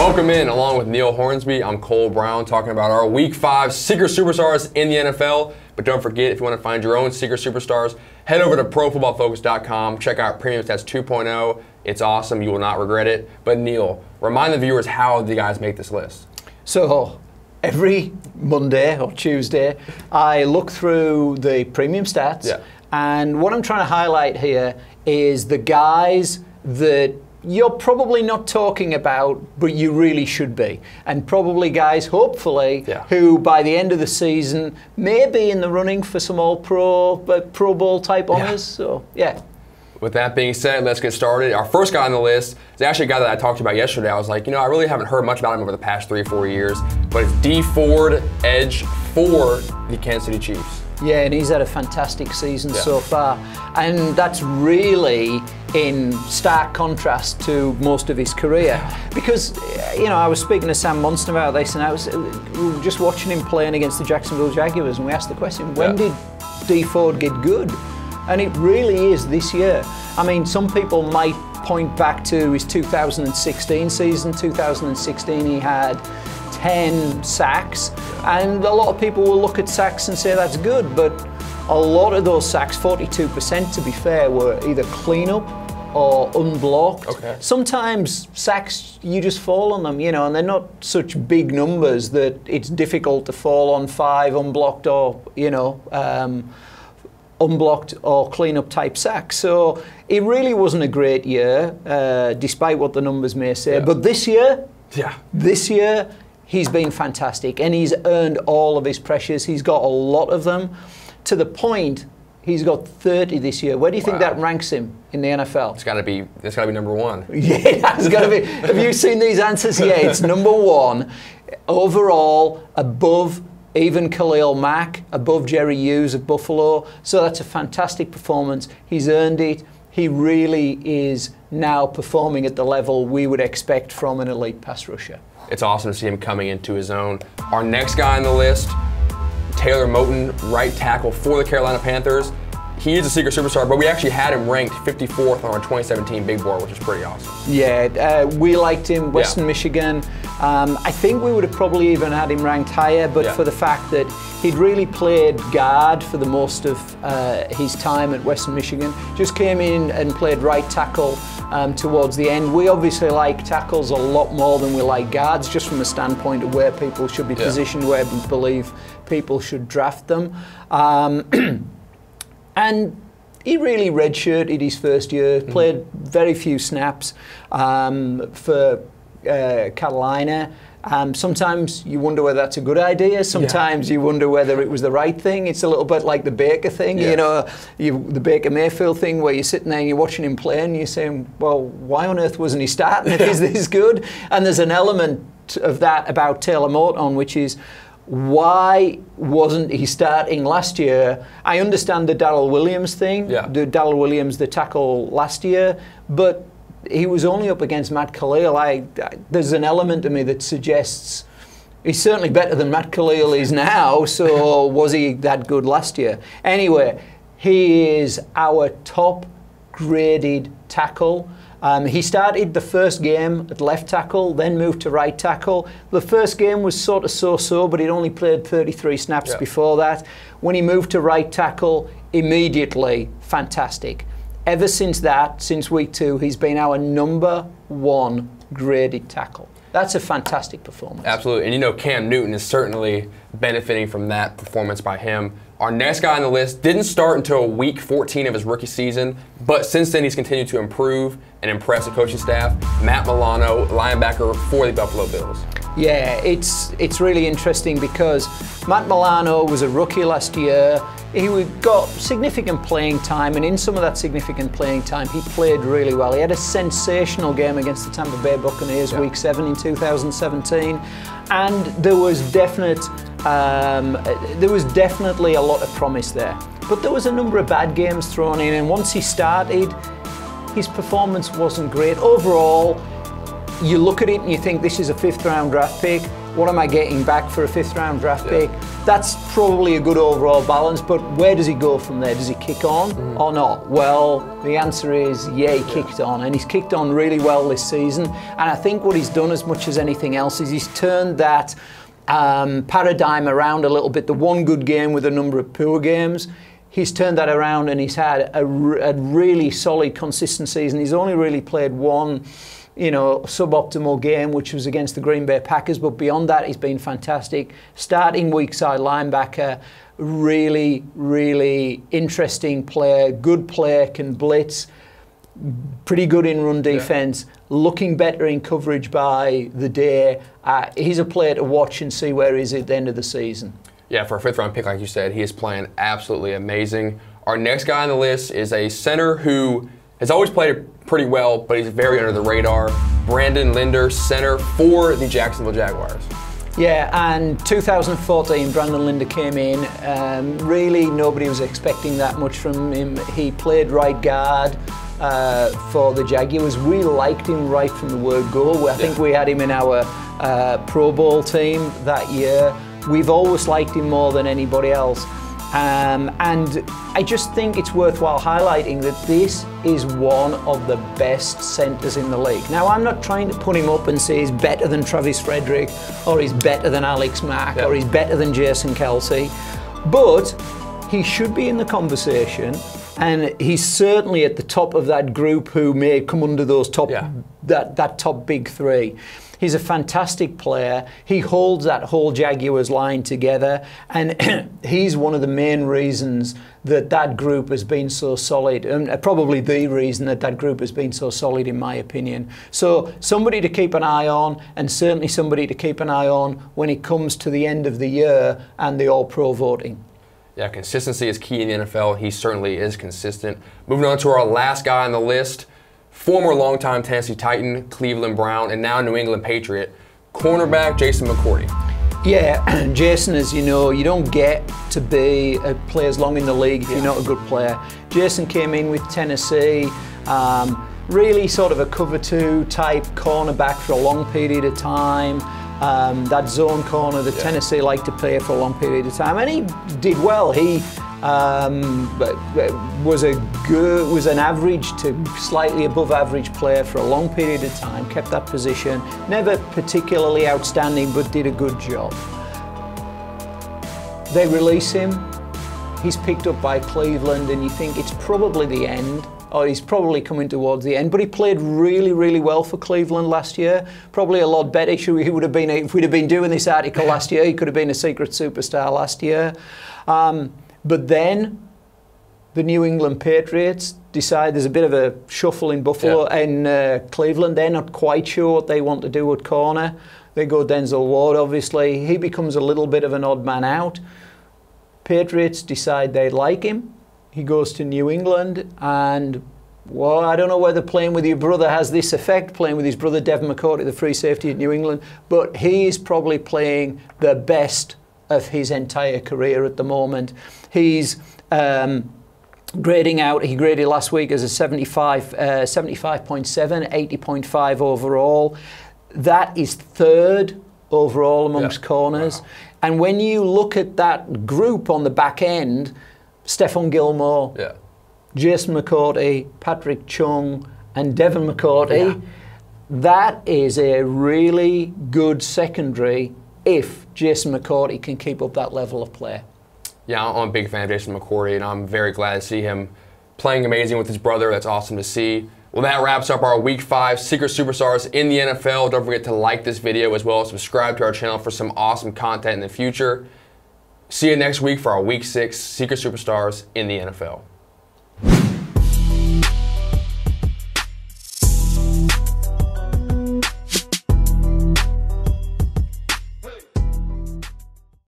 Welcome in, along with Neil Hornsby. I'm Cole Brown, talking about our Week 5 Secret Superstars in the NFL. But don't forget, if you want to find your own Secret Superstars, head over to ProFootballFocus.com. Check out Premium Stats 2.0. It's awesome. You will not regret it. But Neil, remind the viewers how the guys make this list. So every Monday or Tuesday, I look through the Premium Stats. Yeah. And what I'm trying to highlight here is the guys that you're probably not talking about, but you really should be. And probably guys, hopefully, who by the end of the season may be in the running for some All-Pro, Pro Bowl type honors. So, yeah. With that being said, let's get started. Our first guy on the list is actually a guy that I talked about yesterday. I was like, you know, I really haven't heard much about him over the past 3 or 4 years, but it's Dee Ford, edge for the Kansas City Chiefs. Yeah, and he's had a fantastic season so far. And that's really in stark contrast to most of his career. Because, you know, I was speaking to Sam Monson about this, and we were just watching him playing against the Jacksonville Jaguars, and we asked the question, when did Dee Ford get good? And it really is this year. I mean, some people might point back to his 2016 season. 2016, he had 10 sacks, and a lot of people will look at sacks and say that's good, but a lot of those sacks, 42% to be fair, were either cleanup or unblocked. Okay. Sometimes sacks, you just fall on them, you know, and they're not such big numbers that it's difficult to fall on 5 unblocked or, you know, unblocked or cleanup type sacks. So it really wasn't a great year, despite what the numbers may say. But this year, he's been fantastic, and he's earned all of his pressures. He's got a lot of them, to the point he's got 30 this year. Where do you think that ranks him in the NFL? It's got to be number 1. Yeah, it's got to be. Have you seen these answers? Yeah, it's number 1 overall, above even Khalil Mack, above Jerry Hughes of Buffalo. So that's a fantastic performance. He's earned it. He really is now performing at the level we would expect from an elite pass rusher. It's awesome to see him coming into his own. Our next guy on the list, Taylor Moton, right tackle for the Carolina Panthers. He is a secret superstar, but we actually had him ranked 54th on our 2017 Big Board, which is pretty awesome. Yeah, we liked him, Western Michigan. I think we would have probably even had him ranked higher, but for the fact that he'd really played guard for the most of his time at Western Michigan. Just came in and played right tackle towards the end. We obviously like tackles a lot more than we like guards, just from a standpoint of where people should be positioned, where we believe people should draft them. And he really redshirted his first year, played very few snaps for Carolina. Sometimes you wonder whether that's a good idea. Sometimes you wonder whether it was the right thing. It's a little bit like the Baker thing, you know, the Baker Mayfield thing, where you're sitting there and you're watching him play and you're saying, well, why on earth wasn't he starting if he's this good? And there's an element of that about Taylor Moton, which is, why wasn't he starting last year? I understand the Darrell Williams thing, the Darrell Williams, the tackle last year, but he was only up against Matt Khalil. There's an element to me that suggests he's certainly better than Matt Khalil is now, so was he that good last year? Anyway, he is our top graded tackle. He started the first game at left tackle, then moved to right tackle. The first game was sort of so-so, but he'd only played 33 snaps before that. When he moved to right tackle, immediately fantastic. Ever since that, since week 2, he's been our number 1 graded tackle. That's a fantastic performance. Absolutely, and you know Cam Newton is certainly benefiting from that performance by him. Our next guy on the list didn't start until week 14 of his rookie season, but since then he's continued to improve and impress the coaching staff. Matt Milano, linebacker for the Buffalo Bills. Yeah, it's really interesting because Matt Milano was a rookie last year. He got significant playing time, and in some of that significant playing time, he played really well. He had a sensational game against the Tampa Bay Buccaneers week 7 in 2017, and there was definitely a lot of promise there. But there was a number of bad games thrown in, and once he started, his performance wasn't great. Overall, you look at it and you think, this is a 5th round draft pick. What am I getting back for a 5th round draft pick? that's probably a good overall balance, but where does he go from there? Does he kick on or not? Well, the answer is yeah, he kicked on, and he's kicked on really well this season. And I think what he's done as much as anything else is he's turned that paradigm around a little bit. The one good game with a number of poor games, he's turned that around, and he's had a really solid, consistent season. He's only really played one, suboptimal game, which was against the Green Bay Packers, but beyond that, he's been fantastic. Starting weak side linebacker, really, really interesting player, good player, can blitz, pretty good in run defense, looking better in coverage by the day. He's a player to watch and see where he is at the end of the season. Yeah, for a 5th-round pick, like you said, he is playing absolutely amazing. Our next guy on the list is a center who has always played pretty well, but he's very under the radar. Linder, center for the Jacksonville Jaguars. Yeah, and 2014, Brandon Linder came in. Really, nobody was expecting that much from him. He played right guard for the Jaguars. We liked him right from the word go. I think we had him in our Pro Bowl team that year. We've always liked him more than anybody else. And I just think it's worthwhile highlighting that this is one of the best centres in the league. Now, I'm not trying to put him up and say he's better than Travis Frederick, or he's better than Alex Mack, or he's better than Jason Kelsey, but he should be in the conversation, and he's certainly at the top of that group who may come under those top, that top big three. He's a fantastic player. He holds that whole Jaguars line together, and he's one of the main reasons that group has been so solid, and probably the reason that group has been so solid, in my opinion. So somebody to keep an eye on, and certainly somebody to keep an eye on when it comes to the end of the year and the All-Pro voting. Yeah, consistency is key in the NFL. He certainly is consistent. Moving on to our last guy on the list, former longtime Tennessee Titan, Cleveland Brown, and now New England Patriot, cornerback Jason McCrory. Yeah, Jason, as you know, you don't get to play as long in the league if you're not a good player. Jason came in with Tennessee, really sort of a cover 2 type cornerback for a long period of time. That zone corner that Tennessee liked to play for a long period of time, and he did well. He was an average to slightly above average player for a long period of time, kept that position, never particularly outstanding, but did a good job. They release him, he's picked up by Cleveland, and you think it's probably the end, or he's probably coming towards the end, but he played really, really well for Cleveland last year. Probably a lot better. He would have been, if we'd have been doing this article last year, he could have been a secret superstar last year. But then the New England Patriots decide there's a bit of a shuffle in Buffalo and Cleveland. They're not quite sure what they want to do at corner. They go Denzel Ward, obviously. He becomes a little bit of an odd man out. Patriots decide they like him. He goes to New England, and well, I don't know whether playing with your brother has this effect, playing with his brother Devin McCourty, the free safety at New England, but he is probably playing the best of his entire career at the moment. He's grading out, he graded last week as a 75.7, 80.5 overall. That is 3rd overall amongst corners. Wow. And when you look at that group on the back end, Stephon Gilmore, Jason McCourty, Patrick Chung, and Devin McCourty, that is a really good secondary if Jason McCourty can keep up that level of play. Yeah, I'm a big fan of Jason McCourty, and I'm very glad to see him playing amazing with his brother. That's awesome to see. Well, that wraps up our Week 5 Secret Superstars in the NFL. Don't forget to like this video as well as subscribe to our channel for some awesome content in the future. See you next week for our Week 6 Secret Superstars in the NFL.